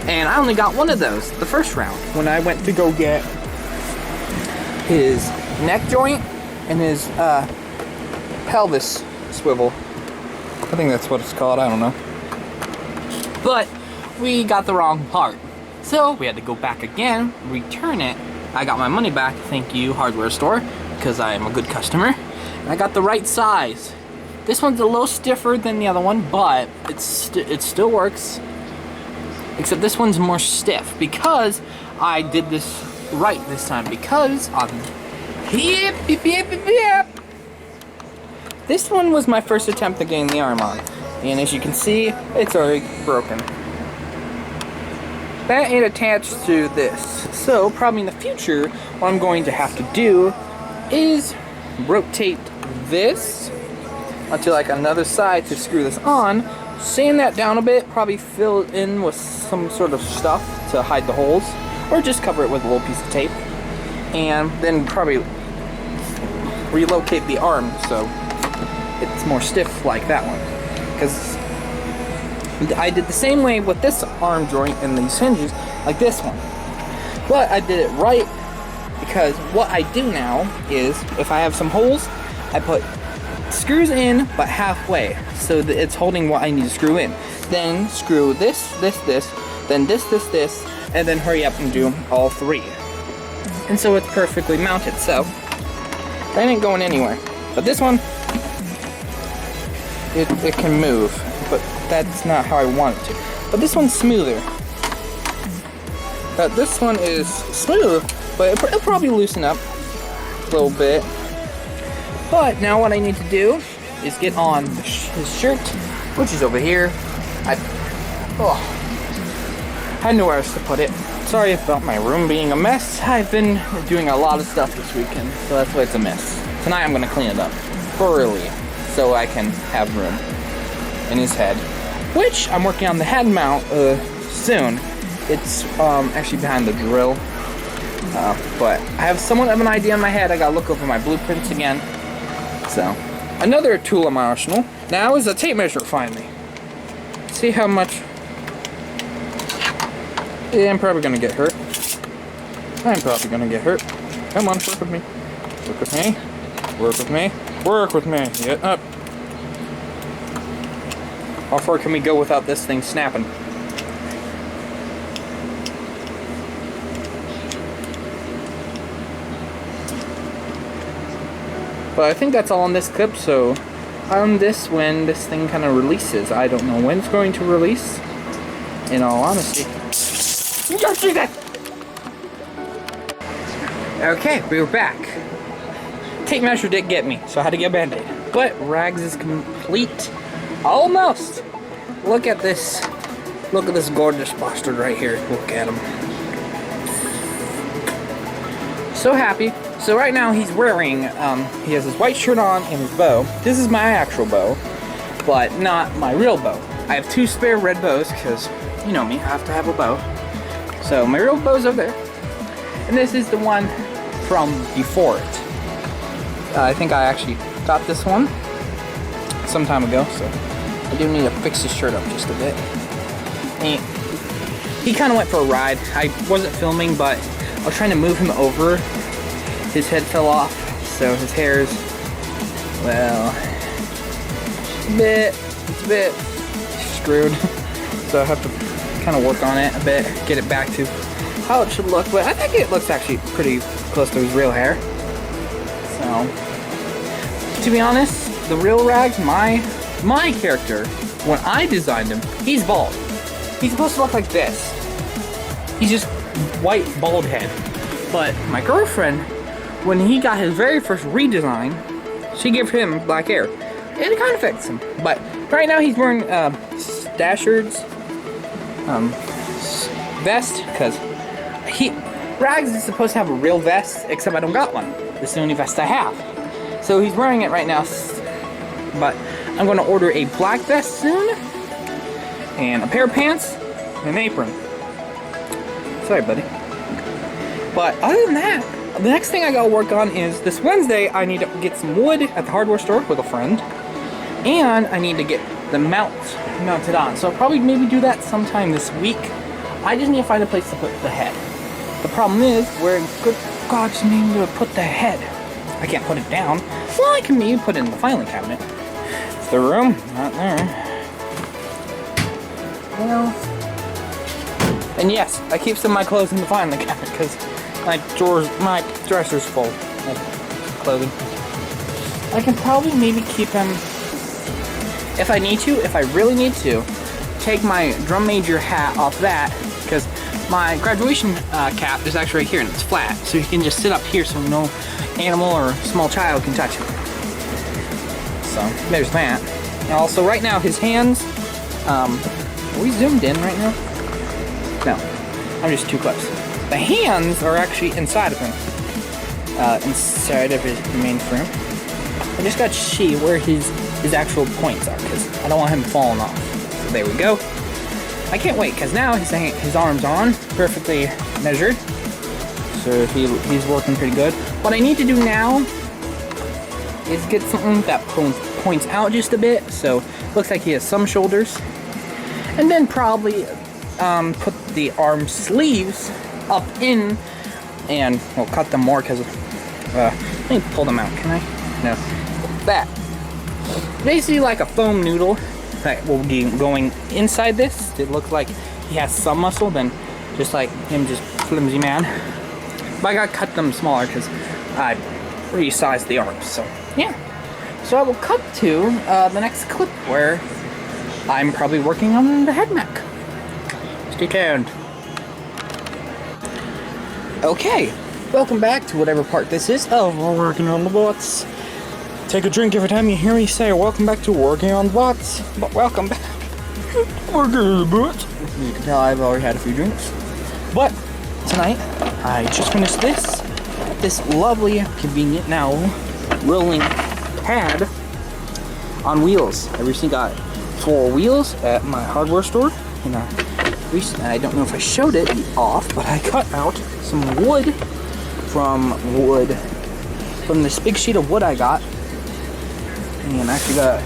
And I only got one of those the first round when I went to go get his neck joint and his pelvis swivel. I think that's what it's called, I don't know. But we got the wrong part. So we had to go back again, return it. I got my money back, thank you hardware store, because I am a good customer. And I got the right size. This one's a little stiffer than the other one, but it still works. Except this one's more stiff because I did this right this time, because this one was my first attempt at getting the arm on. And as you can see, it's already broken. That ain't attached to this. So probably in the future, what I'm going to have to do is rotate this onto like another side to screw this on, sand that down a bit, probably fill it in with some sort of stuff to hide the holes, or just cover it with a little piece of tape, and then probably relocate the arm so it's more stiff like that one. Because I did the same way with this arm joint and these hinges, like this one. But I did it right, because what I do now is, if I have some holes, I put screws in, but halfway, so that it's holding what I need to screw in. Then screw this, then this, and then hurry up and do all three. And so it's perfectly mounted, so that ain't going anywhere. But this one, it can move, but that's not how I want it to. But this one's smoother. This one is smooth, but it'll probably loosen up a little bit. But now what I need to do is get on his shirt, which is over here. I had nowhere else to put it. Sorry about my room being a mess. I've been doing a lot of stuff this weekend, so that's why it's a mess. Tonight I'm going to clean it up thoroughly so I can have room in his head. Which I'm working on the head mount soon. It's actually behind the drill. But I have somewhat of an idea in my head. I got to look over my blueprints again. So, another tool in my arsenal now is a tape measure finally. See how much. Yeah, I'm probably gonna get hurt. Come on, work with me. Work with me. Work with me. Work with me. Get up. How far can we go without this thing snapping? But I think that's all on this clip, so on this, when this thing kind of releases, I don't know when it's going to release, in all honesty. Okay, we were back. Tape measure didn't get me, so I had to get a Band-Aid. But Rags is complete. Almost! Look at this. Look at this gorgeous bastard right here. Look at him. So happy. So right now he's wearing, he has his white shirt on and his bow. This is my actual bow, but not my real bow. I have two spare red bows, because, you know me, I have to have a bow. So my real bow's over there. And this is the one from before it. I think I actually got this one some time ago, so I do need to fix his shirt up just a bit. He kind of went for a ride. I wasn't filming, but I was trying to move him over. His head fell off, so his hair's, well, it's a bit screwed. So I have to kind of work on it a bit, get it back to how it should look. But I think it looks actually pretty close to his real hair. So, to be honest, the real Rags, my character, when I designed him, he's bald. He's supposed to look like this. He's just white bald head. But my girlfriend, when he got his very first redesign, she gave him black hair. And it kind of fits him. But right now he's wearing Stashard's vest, because Rags is supposed to have a real vest, except I don't got one. This is the only vest I have. So he's wearing it right now, but I'm going to order a black vest soon, and a pair of pants, and an apron. Sorry, buddy. But other than that, the next thing I gotta work on is this Wednesday, I need to get some wood at the hardware store with a friend, and I need to get the mount mounted on. So I'll probably maybe do that sometime this week. I just need to find a place to put the head. The problem is, where in good God's name do I put the head? I can't put it down. Well, I can maybe put it in the filing cabinet. It's the room, not there. Well, and yes, I keep some of my clothes in the filing cabinet because my dresser's full of clothing. I can probably maybe keep them, if I need to, if I really need to, take my drum major hat off that, because my graduation cap is actually right here and it's flat, so you can just sit up here so no animal or small child can touch it. So there's that. And also right now his hands, are we zoomed in right now? No, I'm just too close. The hands are actually inside of him, inside of his main frame. I just got to see where his actual points are, because I don't want him falling off. So there we go. I can't wait, because now his arm's on, perfectly measured. So he's working pretty good. What I need to do now is get something that points out just a bit, so looks like he has some shoulders. And then probably put the arm sleeves up in, and we'll cut them more because let me pull them out, can I? No. That. Basically like a foam noodle that will be going inside this. It looks like he has some muscle, then just like him, just flimsy man. But I gotta cut them smaller because I resized the arms, so yeah. So I will cut to the next clip where I'm probably working on the head neck. Stay tuned. Okay, welcome back to whatever part this is of Working on the Bots. Take a drink every time you hear me say welcome back to Working on the Bots. But welcome back. Working on the Bots. You can tell I've already had a few drinks. But tonight, I just finished this lovely, convenient now rolling pad on wheels. I recently got 4 wheels at my hardware store, and I don't know if I showed it off, but I cut out some wood from this big sheet of wood I got, and I actually got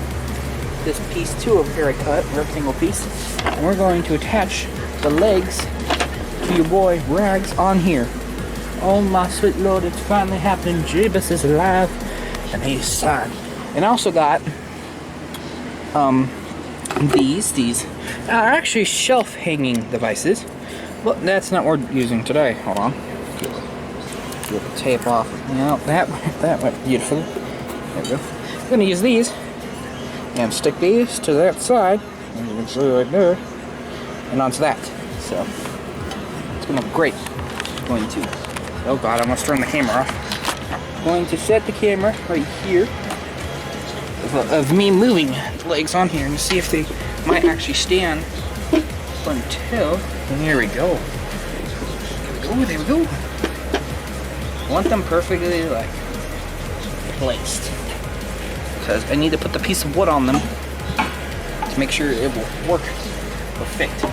this piece too over here I cut, a rectangle piece, and we're going to attach the legs to your boy Rags on here. Oh my sweet lord, it's finally happening. Jebus is alive and he's sad. And I also got these are actually shelf hanging devices, but that's not what we're using today. Hold on, get the tape off. No, that went beautifully. There we go. I'm gonna use these and stick these to that side, as you can see right there, and onto that. So it's gonna look great. I'm going to, oh god, I must turn the camera off. I'm going to set the camera right here of me moving the legs on here and see if they might actually stand until, and here we go. There we go. I want them perfectly like placed, because I need to put the piece of wood on them to make sure it will work perfect.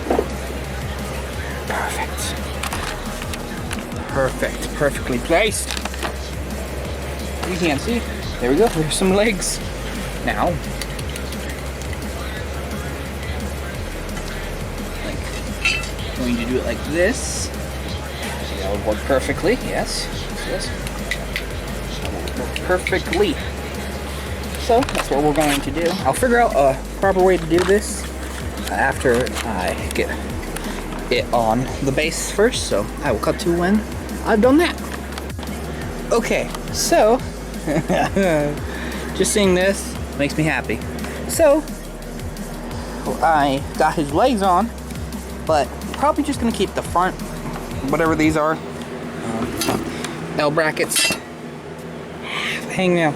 Perfectly placed. You can't see. There we go. There's some legs. Now, going to do it like this. That would work perfectly, yes. Yes. That would work perfectly. So, that's what we're going to do. I'll figure out a proper way to do this after I get it on the base first, so I will cut to when I've done that. Okay, so, just seeing this makes me happy. So, I got his legs on, but probably just gonna keep the front, whatever these are, L brackets, hanging out.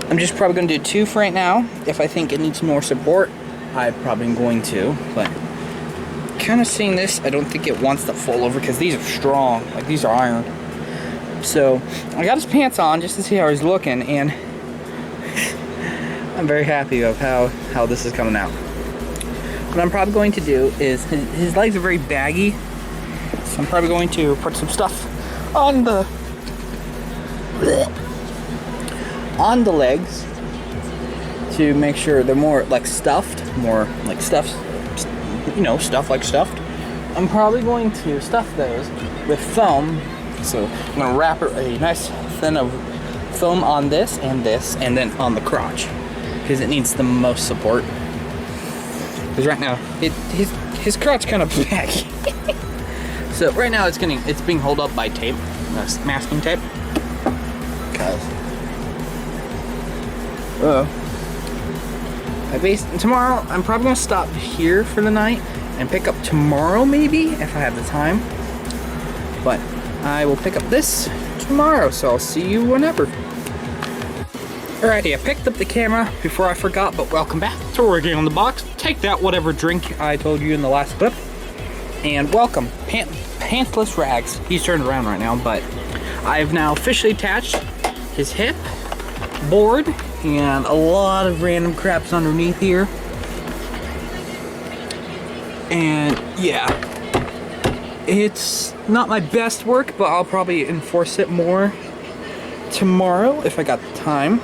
I'm just probably gonna do 2 for right now. If I think it needs more support, I'm probably going to, but kind of seeing this, I don't think it wants to fall over because these are strong, like these are iron. So I got his pants on just to see how he's looking, and I'm very happy of how this is coming out. What I'm probably going to do is, his legs are very baggy, so I'm probably going to put some stuff on the legs to make sure they're more like stuffed, you know, stuff like stuffed. I'm probably going to stuff those with foam, so I'm going to wrap a nice thin of foam on this, and then on the crotch, because it needs the most support. Because right now, his crotch kind of baggy. So right now it's being held up by tape, masking tape. Tomorrow I'm probably gonna stop here for the night and pick up tomorrow, maybe if I have the time. But I will pick up this tomorrow, so I'll see you whenever. Alrighty, I picked up the camera before I forgot, but welcome back to working on the box. Take that, whatever drink I told you in the last clip. And welcome, Pantsless Rags. He's turned around right now, but I've now officially attached his hip, board, and a lot of random craps underneath here. And yeah, it's not my best work, but I'll probably enforce it more tomorrow if I got the time.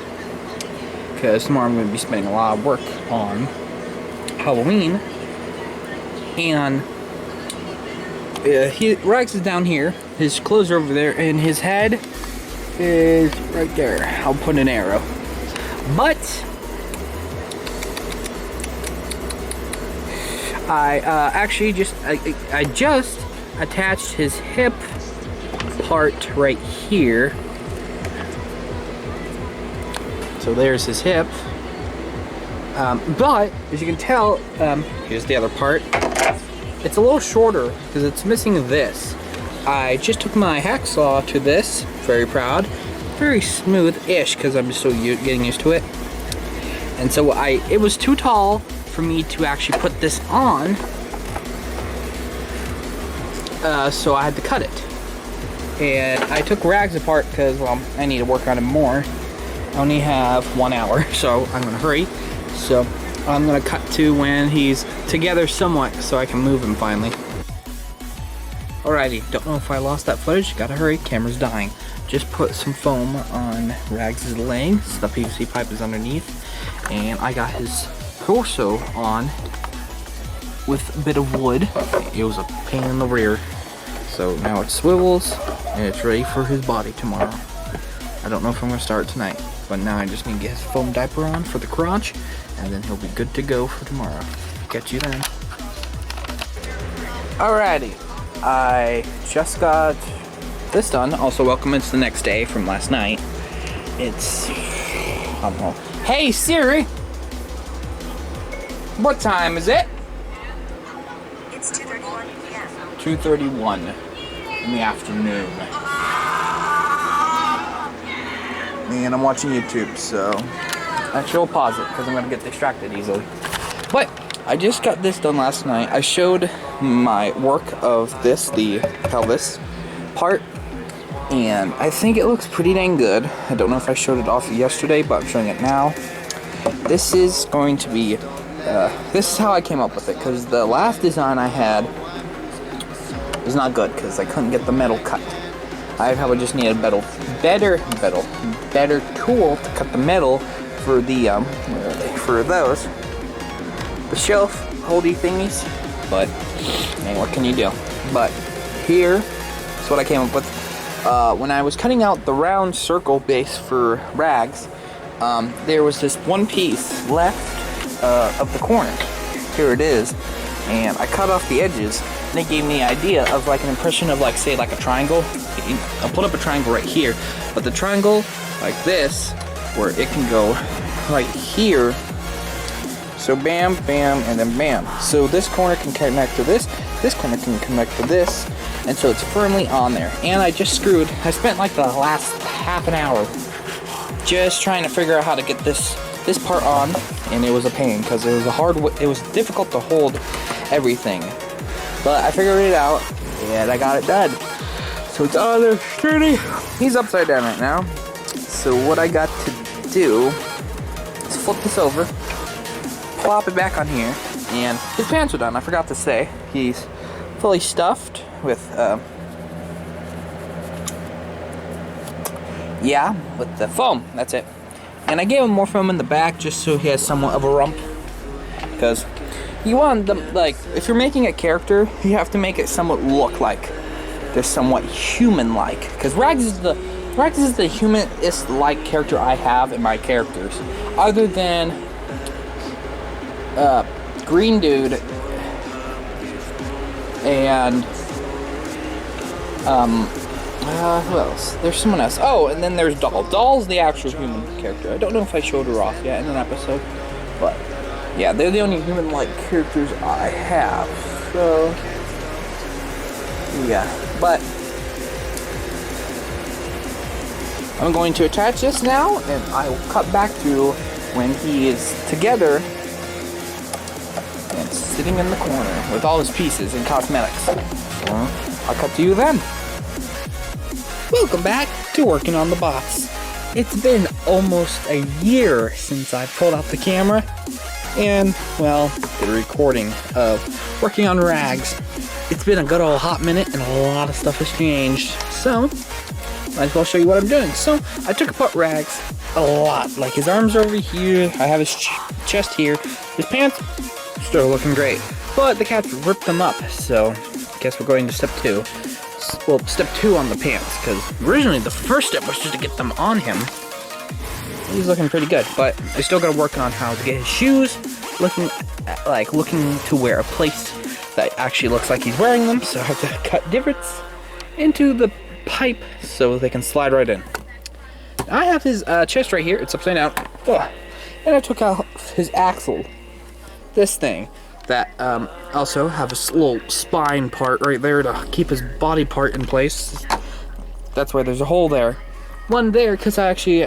Because tomorrow I'm going to be spending a lot of work on Halloween. And Rags is down here, his clothes are over there, and his head is right there. I'll put an arrow. But I actually just attached his hip part right here. So there's his hip. But as you can tell, here's the other part. It's a little shorter because it's missing this. I just took my hacksaw to this. Very proud. Very smooth-ish because I'm still getting used to it. And so it was too tall for me to actually put this on. So I had to cut it. And I took Rags apart because, well, I need to work on him more. I only have 1 hour, so I'm gonna hurry. So I'm gonna cut to when he's together somewhat so I can move him finally. Alrighty, don't know if I lost that footage, gotta hurry, camera's dying. Just put some foam on Rags' legs, the PVC pipe is underneath, and I got his torso on with a bit of wood. It was a pain in the rear. So now it swivels, and it's ready for his body tomorrow. I don't know if I'm gonna start tonight, but now I just need to get his foam diaper on for the crotch, and then he'll be good to go for tomorrow. Catch you then. Alrighty, I just got this done. Also, welcome, it's the next day from last night. It's, I don't know. Hey Siri! What time is it? It's 2:31 p.m. 2:31 in the afternoon. And I'm watching YouTube, so actually I'll pause it because I'm gonna get distracted easily. But I just got this done last night. I showed my work of this, the pelvis part, and I think it looks pretty dang good. I don't know if I showed it off yesterday, but I'm showing it now. This is going to be, this is how I came up with it, because the last design I had was not good because I couldn't get the metal cut. I probably just need a better tool to cut the metal for the where are they? For those, the shelf holdy thingies. but hey, what can you do? But here is what I came up with. When I was cutting out the round circle base for rags, there was this one piece left of the corner. Here it is, and I cut off the edges, and it gave me the idea of like an impression of like, say, like a triangle. I'll put up a triangle right here, but the triangle like this, where it can go right here. So bam, bam, and then bam. So this corner can connect to this corner can connect to this, and so it's firmly on there. And I spent like the last half an hour just trying to figure out how to get this part on, and it was a pain because it was difficult to hold everything. But I figured it out, and I got it done. So it's on there sturdy. He's upside down right now. So what I got to do is flip this over, plop it back on here, and his pants are done. I forgot to say, he's fully stuffed with, with the foam. That's it. And I gave him more foam in the back just so he has somewhat of a rump. Because you want them, like, if you're making a character, you have to make it somewhat look like they're somewhat human-like. Because Rags is the humanist-like character I have in my characters. Other than Green Dude and who else? There's someone else. Oh, and then there's Doll. Doll's the actual human character. I don't know if I showed her off yet in an episode, but yeah, they're the only human-like characters I have. So yeah, but I'm going to attach this now, and I will cut back to when he is together and sitting in the corner with all his pieces and cosmetics. I'll cut to you then. Welcome back to working on the bots. It's been almost a year since I pulled out the camera and, well, the recording of working on Rags. It's been a good old hot minute and a lot of stuff has changed, so might as well show you what I'm doing. So I took apart Rags a lot. Like, his arms are over here, I have his chest here, his pants still looking great, but the cats ripped them up. So I guess we're going to step 2. Well, step 2 on the pants, because originally the first step was just to get them on him. He's looking pretty good, but I still gotta work on how to get his shoes looking to wear a place that actually looks like he's wearing them. So I have to cut divots into the pipe so they can slide right in. I have his chest right here. It's upside down. Ugh. And I took out his axle. This thing that also have a little spine part right there to keep his body part in place. That's why there's a hole there. One there because I actually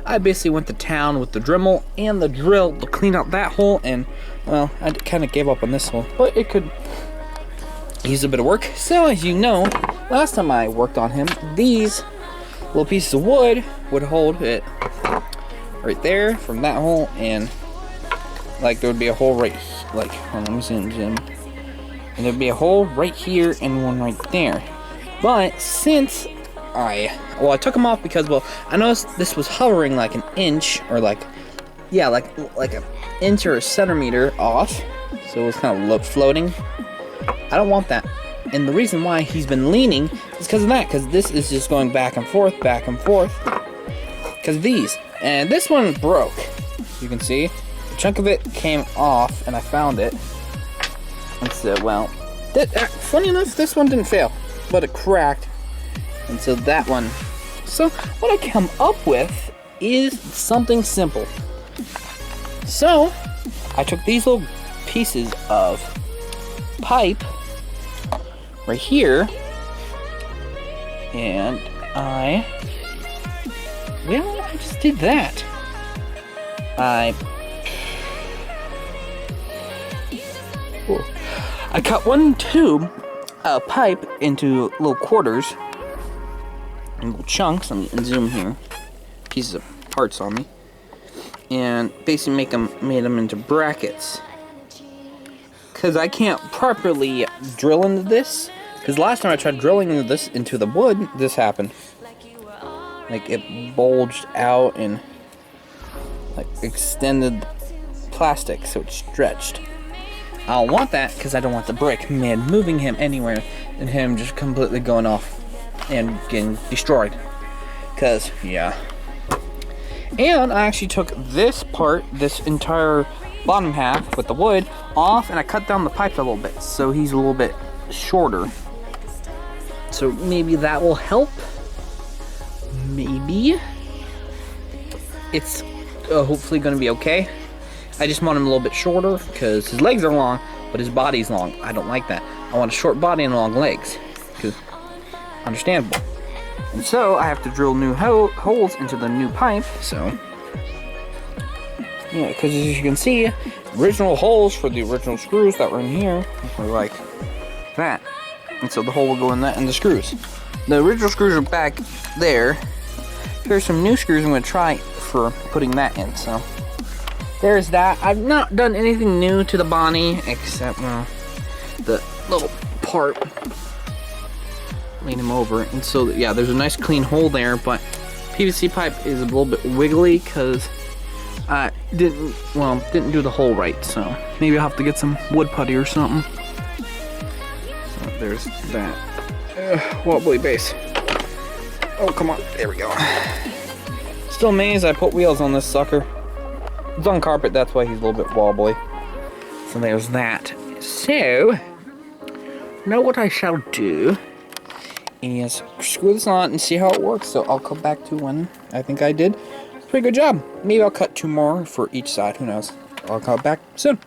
I basically went to town with the Dremel and the drill to clean out that hole, and well, I kind of gave up on this hole, but it could use a bit of work. So as you know, last time I worked on him, these little pieces of wood would hold it right there from that hole, and like there would be a hole right, like, let me zoom, and there'd be a hole right here and one right there. But since I took them off because, well, I noticed this was hovering like an inch, or like an inch or a centimeter off, so it was kind of floating. I don't want that, and the reason why he's been leaning is because of that, because this is just going back and forth, because these, and this one broke. You can see a chunk of it came off, and I found it, and so, well, funny enough, this one didn't fail, but it cracked. And so that one. So what I come up with is something simple. So I took these little pieces of pipe right here, and I just did that. I cut one tube of pipe into little quarters, little chunks. Let me zoom here. Pieces of parts on me, and basically made them into brackets. Because I can't properly drill into this. Because last time I tried drilling into this into the wood, this happened. Like it bulged out and like extended plastic, so it stretched. I don't want that because I don't want the brick moving him anywhere and him just completely going off and getting destroyed. Because, yeah. And I actually took this part, this entire bottom half with the wood off, and I cut down the pipe a little bit so he's a little bit shorter. So maybe that will help. Maybe. It's hopefully going to be okay. I just want him a little bit shorter because his legs are long, but his body's long. I don't like that. I want a short body and long legs. Because, understandable. And so, I have to drill new holes into the new pipe, so... Yeah, because as you can see, original holes for the original screws that were in here were like that. And so the hole will go in that and the screws. The original screws are back there. Here's some new screws I'm going to try for putting that in, so... There's that. I've not done anything new to the Bonnie, except, well, the little part. Lean him over. And so, yeah, there's a nice clean hole there, but PVC pipe is a little bit wiggly because I didn't do the hole right. So maybe I'll have to get some wood putty or something. So there's that. Wobbly base. Oh, come on. There we go. Still amazed I put wheels on this sucker. It's on carpet, that's why he's a little bit wobbly. So there's that. So, now what I shall do is screw this on and see how it works. So I'll come back to when I think I did a pretty good job. Maybe I'll cut 2 more for each side, who knows. I'll come back soon.